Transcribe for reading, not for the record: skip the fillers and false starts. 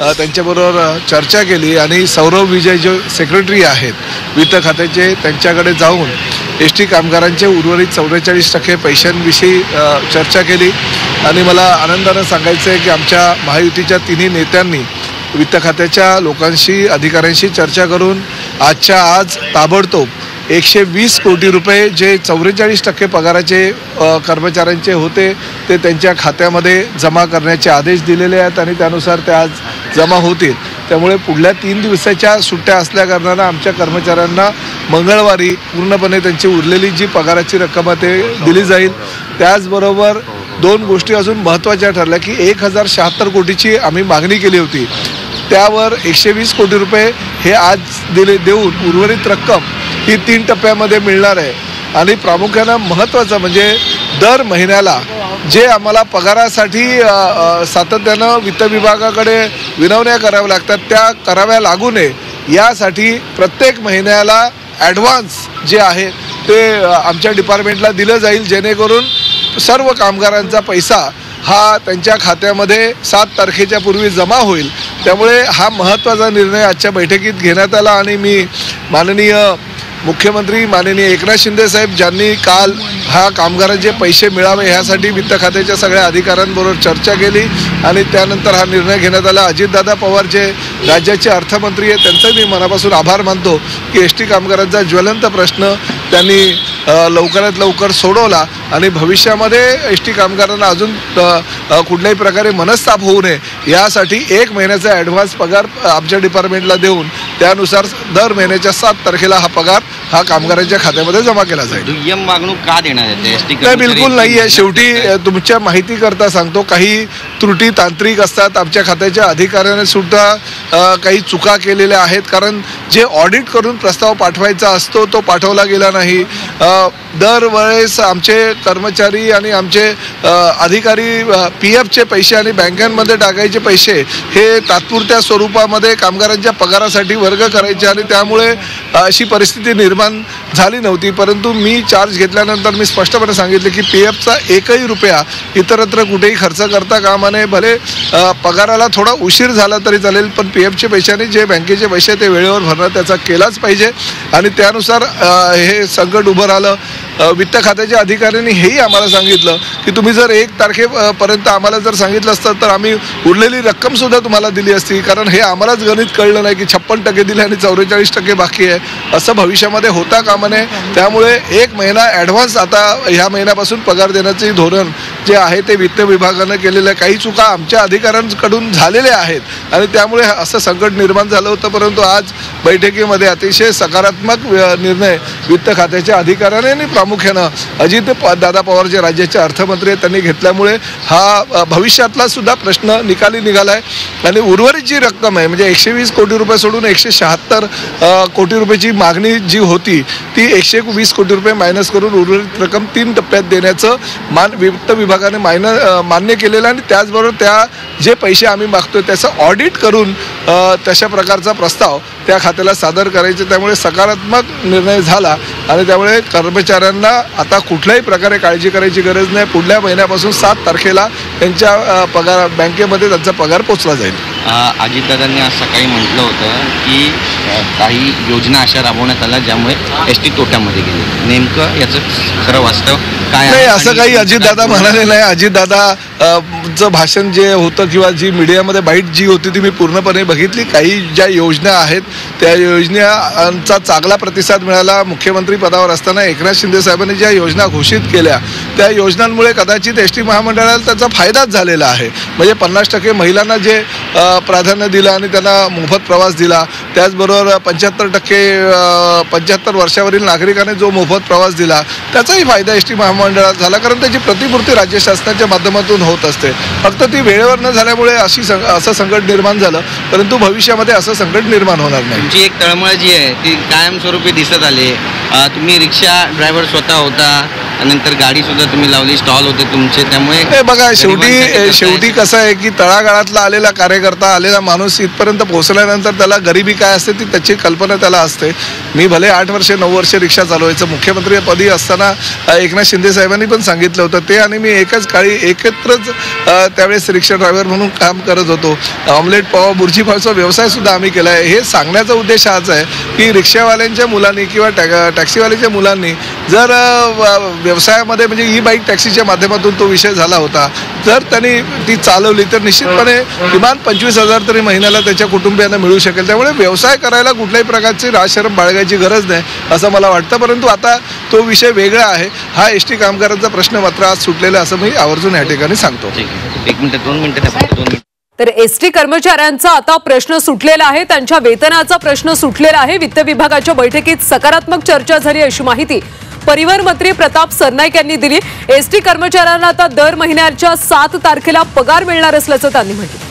त्यांच्याबरोबर चर्चा केली आणि सौरभ विजय जो सेक्रेटरी आहेत वित्त खात्याचे त्यांच्याकडे जाऊन एस टी कामगारांचे उर्वरित 44% पैशांविषयी चर्चा केली आणि मला आनंदानं सांगायचं आहे की आमच्या महायुतीच्या तिन्ही नेत्यांनी वित्त खात्याच्या लोकांशी अधिकाऱ्यांशी चर्चा करून आजच्या आज ताबडतोब 120 कोटी रुपये जे 44% पगाराचे कर्मचाऱ्यांचे होते ते त्यांच्या खात्यामध्ये जमा करण्याचे आदेश दिलेले आहेत आणि त्यानुसार ते आज जमा होतील. त्यामुळे पुढल्या 3 दिवसाच्या सुट्ट्या असल्याकारणानं आमच्या कर्मचाऱ्यांना मंगळवारी पूर्णपणे त्यांची उरलेली जी पगाराची रक्कम ते दिली जाईल. त्याचबरोबर 2 गोष्टी अजून महत्त्वाच्या ठरल्या की 1076 कोटीची आम्ही मागणी केली होती, त्यावर 120 कोटी रुपये हे आज देऊन उर्वरित रक्कम ही 3 टप्प्यामध्ये मिळणार आहे. आणि प्रामुख्यानं महत्त्वाचं म्हणजे दर महिन्याला जे आम्हाला पगारासाठी सातत्यानं वित्त विभागाकडे विनवण्या कराव्या लागतात त्या कराव्या लागू नये यासाठी प्रत्येक महिन्याला ॲडव्हान्स जे आहे ते आमच्या डिपार्टमेंटला दिलं जाईल, जेणेकरून सर्व कामगारांचा पैसा हा त्यांच्या खात्यामध्ये 7 तारखेच्या पूर्वी जमा होईल. त्यामुळे हा महत्त्वाचा निर्णय आजच्या बैठकीत घेण्यात आला आणि मी माननीय मुख्यमंत्री माननीय एकनाथ शिंदे साहेब ज्यांनी काल हा कामगारांचे पैसे मिळावे ह्यासाठी वित्त खात्याच्या सगळ्या अधिकाऱ्यांबरोबर चर्चा केली आणि त्यानंतर हा निर्णय घेण्यात आला. अजितदादा पवार जे राज्याचे अर्थमंत्री आहेत त्यांचं मी मनापासून आभार मानतो की एस टी कामगारांचा ज्वलंत प्रश्न त्यांनी लवकरात लवकर सोडवला आणि भविष्यामध्ये एस टी कामगारांना अजून कुठल्याही प्रकारे मनस्ताप होऊ नये यासाठी 1 महिन्याचा ॲडव्हान्स पगार आमच्या डिपार्टमेंटला देऊन त्यानुसार दर महिन्याच्या 7 तारखेला हा पगार हा कामगारांच्या खात्यामध्ये जमा केला जाईल. दुय्यम मागणूक का देण्यात येते? नाही, बिलकुल नाही आहे. शेवटी तुमच्या माहितीकरता सांगतो, काही त्रुटी तांत्रिक असतात. आमच्या खात्याच्या अधिकाऱ्याने सुद्धा काही चुका केलेल्या आहेत, कारण जे ऑडिट करून प्रस्ताव पाठवायचा असतो तो पाठवला गेला नाही. दरवेळेस आमचे कर्मचारी आणि आमचे अधिकारी PFचे पैसे आणि बँकांमध्ये टाकायचे पैसे हे तात्पुरत्या स्वरूपामध्ये कामगारांच्या पगारासाठी वर्ग करायचे आणि त्यामुळे अशी परिस्थिती निर्माण झाली नव्हती. परंतु मी चार्ज घेतल्यानंतर मी स्पष्टपणे सांगितले की PFचा 1ही रुपया इतरत्र कुठेही खर्च करता कामा नये. भले पगाराला थोडा उशीर झाला तरी चालेल, पण PFचे पैशाने जे बँकेचे पैसे ते वेळेवर भरणं त्याचा केलाच पाहिजे आणि त्यानुसार हे संकट उभं राहिलं. वित्त खात्याच्या अधिकाऱ्यांनी हेही आम्हाला सांगितलं की तुम्ही जर 1 तारखेपर्यंत आम्हाला जर सांगितलं असतं तर आम्ही उरलेली रक्कमसुद्धा तुम्हाला दिली असती, कारण हे आम्हालाच गणित कळलं नाही की 56% दिले आणि 44% बाकी आहे, असं भविष्यामध्ये होता कामा नये. त्यामुळे 1 महिना ॲडव्हान्स आता ह्या महिन्यापासून पगार देण्याचे धोरण जे आहे ते वित्त विभागानं केलेलं आहे. काही चुका आमच्या अधिकाऱ्यांकडून झालेल्या आहेत आणि त्यामुळे असं संकट निर्माण झालं होतं. परंतु आज बैठकीमध्ये अतिशय सकारात्मक निर्णय वित्त खात्याच्या अधिकाऱ्याने आणि प्रामुख्यानं अजितदादा पवार जे राज्याचे अर्थमंत्री आहेत त्यांनी घेतल्यामुळे हा भविष्यातला सुद्धा प्रश्न निकाली निघाला आहे आणि उर्वरित जी रक्कम आहे म्हणजे 120 कोटी रुपये सोडून 176 कोटी रुपयाची मागणी जी होती ती 120 कोटी रुपये मायनस करून उर्वरित रक्कम 3 टप्प्यात देण्याचं वित्त विभागाने मान्य केलेलं आणि त्याचबरोबर त्या जे पैसे आम्ही मागतोय त्याचं ऑडिट करून तशा प्रकारचा प्रस्ताव त्या खात्याला सादर करायचे. त्यामुळे सकारात्मक निर्णय झाला आणि त्यामुळे कर्मचाऱ्यांना आता कुठल्याही प्रकारे काळजी करायची गरज नाही. पुढल्या महिन्यापासून 7 तारखेला त्यांच्या पगार बँकेमध्ये त्यांचा पगार पोचला जाईल. अजितदादांनी आज सकाळी म्हटलं होतं की काही योजना अशा राबवण्यात आल्या ज्यामुळे ST तोट्यामध्ये गेली. नेमकं याचं खरं वास्तव काय नाही? असं काही अजितदादा म्हणाले नाही. अजितदादाचं भाषण जे होतं किंवा जी मीडियामध्ये बाईट जी होती ती मी पूर्णपणे बघितली. काही ज्या योजना आहेत त्या योजनांचा चांगला प्रतिसाद मिळाला. मुख्यमंत्री पदावर असताना एकनाथ शिंदे साहेबांनी ज्या योजना घोषित केल्या त्या योजनांमुळे कदाचित ST महामंडळाला त्याचा फायदाच झालेला आहे. म्हणजे 50% महिलांना जे प्राधान्य दिलं आणि त्यांना मोफत प्रवास दिला, त्याचबरोबर 75% वर्षावरील नागरिकांनी जो मोफत प्रवास दिला त्याचाही फायदा ST महामंडळात झाला, कारण त्याची प्रतिपूर्ती राज्य शासनाच्या माध्यमातून होत असते. फक्त ती वेळेवर न झाल्यामुळे असं संकट निर्माण झालं, परंतु भविष्यामध्ये असं संकट निर्माण होणार नाही. तुमची एक तळमळ जी आहे ती कायमस्वरूपी दिसत आली. तुम्ही रिक्षा ड्रायव्हर स्वतः होता, नंतर गाडी सुद्धा तुम्ही लावली, स्टॉल होते तुमचे, त्यामुळे हे बघा गरिबांसाठी शेवटी कसं आहे की तळागाळातला आलेला कार्यकर्ता, आलेला माणूस इथपर्यंत पोहोचल्यानंतर त्याला गरिबी काय असते ती त्याची कल्पना त्याला असते. मी भले 8 वर्षे 9 वर्षे रिक्षा चालवायचं, मुख्यमंत्रीपदी असताना एकनाथ शिंदे साहेबांनी पण सांगितलं होतं ते, आणि मी एकाच काळी एकत्रच त्यावेळेस रिक्षा ड्रायव्हर म्हणून काम करत होतो. ऑमलेट पाव, बुर्जी पावचा व्यवसाय सुद्धा आम्ही केला आहे. हे सांगण्याचा उद्देश हाच आहे की रिक्षावाल्यांच्या मुलांनी किंवा टॅक्सीवाल्याच्या मुलांनी जर व्यवसायामध्ये म्हणजे ई बाईक टॅक्सीच्या माध्यमातून तो विषय झाला होता, जर त्यांनी ती चालवली तर निश्चितपणे किमान 25,000 तरी महिन्याला त्याच्या कुटुंबियांना मिळू शकेल. त्यामुळे व्यवसाय करायला कुठल्याही प्रकारची राजशरम बाळगायची गरज नाही असं मला वाटतं. परंतु आता तो विषय वेगळा आहे. हा एसटी कामगारांचा प्रश्न मात्र आज सुटलेला असं मी आवर्जून या ठिकाणी सांगतो. 1 मिनिट 2 मिनिटं द्या, फक्त 2 मिनिटं. तर एसटी कर्मचाऱ्यांचा आता प्रश्न सुटलेला आहे, त्यांच्या वेतनाचा प्रश्न सुटलेला आहे. वित्त विभागाच्या बैठकीत सकारात्मक चर्चा झाली अशी माहिती परिवहन मंत्री प्रताप सरनाईक यांनी दिली. एसटी कर्मचाऱ्यांना आता दर महिन्याच्या 7 तारखेला पगार मिळणार असल्याचं त्यांनी म्हटलं.